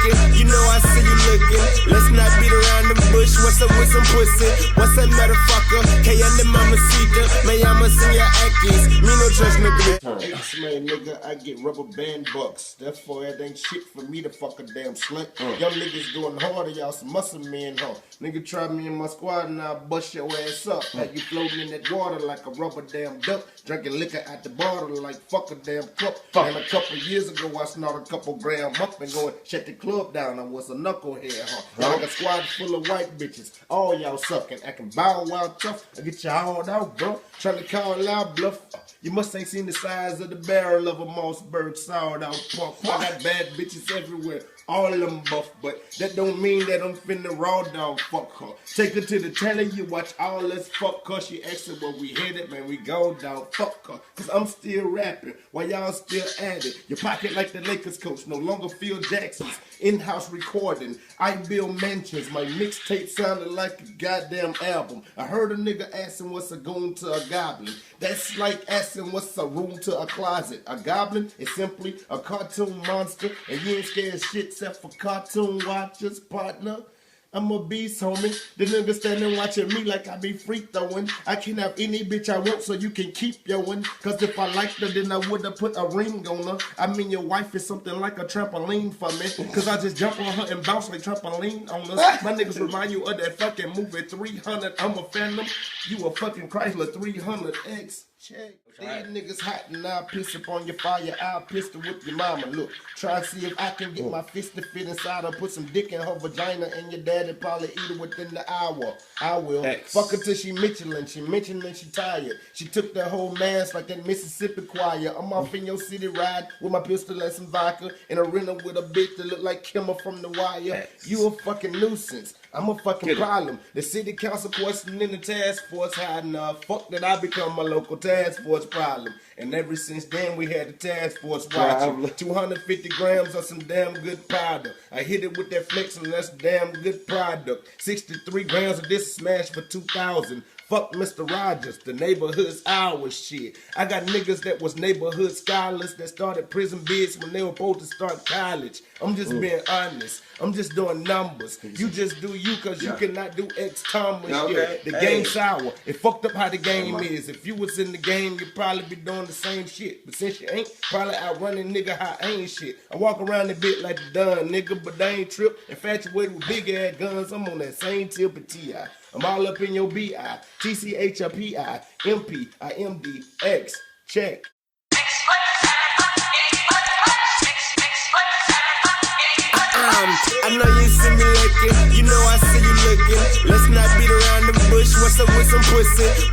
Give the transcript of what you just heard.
licking. You know I see you looking. Let's not beat around the bush. What's up with some pussy? What's that motherfucker? K and the mamacita. Me I'ma sing your Akis. Me no trust nigga. X-Man nigga, I get rubber band bucks. Therefore it ain't shit for me to fuck a damn slut. Y'all niggas going harder, y'all some muscle men, huh? Nigga try me in my squad and I'll bust your ass up. Have you floating in that water like a rubber damn duck. Drinking liquor at the bottle like fuck a damn cup. And a couple years ago I snort a couple gram up and go and shut the club down. I was a knucklehead, huh? Like a squad full of white bitches. All y'all sucking, acting bow wow tough. I get you hauled out, bro. Trying to call out bluff. You must ain't seen the size of the barrel of a Mossberg sourdough pump. I got bad bitches everywhere, all of them buff, but that don't mean that I'm finna raw dog fuck her. Take her to the telly, you watch all this fuck her. She asking where we headed, man, we go down, fuck her. Cause I'm still rapping, while y'all still at it. Your pocket like the Lakers coach, no longer Phil Jackson's. In-house recording, I build mansions. My mixtape sounded like a goddamn album. I heard a nigga asking what's a goon to a goblin. That's like asking what's a room to a closet. A goblin is simply a cartoon monster, and you ain't scared of shit except for cartoon watchers, partner. I'm a beast, homie. The nigga standing watching me like I be free throwing. I can have any bitch I want, so you can keep your one. Cause if I liked her, then I would've put a ring on her. I mean, your wife is something like a trampoline for me. Cause I just jump on her and bounce like trampoline on us. My niggas remind you of that fucking movie 300. I'm a Phantom. You a fucking Chrysler 300X. Check. These niggas hot and I'll piss up on your fire. I'll pistol whip your mama. Look, try to see if I can get my fist to fit inside her. Put some dick in her vagina and your daddy probably eat it within the hour. I will. Fuck her till she Michelin. She Michelin, she tired. She took that whole mask like that Mississippi choir. I'm off in your city ride with my pistol and some vodka in a rental with a bitch that look like Kimmer from The Wire. You a fucking nuisance. I'm a fucking problem. The city council questioning the task force hiding fuck that I become a local task force problem. And ever since then we had the task force watching. 250 grams of some damn good powder. I hit it with that flex and that's damn good product. 63 grams of this smash for 2,000. Fuck Mr. Rogers, the neighborhood's ours shit. I got niggas that was neighborhood scholars that started prison bids when they were supposed to start college. I'm just being honest. I'm just doing numbers. You just do you cause you cannot do X Thomas shit. The game's sour. It fucked up how the game is. If you was in the game, you'd probably be doing the same shit. But since you ain't, probably outrunning nigga how I ain't shit. I walk around a bit like the done nigga, but they ain't trip. Infatuated with big ass guns, I'm on that same tip of T.I. I'm all up in your B.I. T.C.H.I.P.I. M.P. I.M.D. X. Check. I know you see me looking. You know I see you looking. Let's not beat around the bush. What's up with some pussy?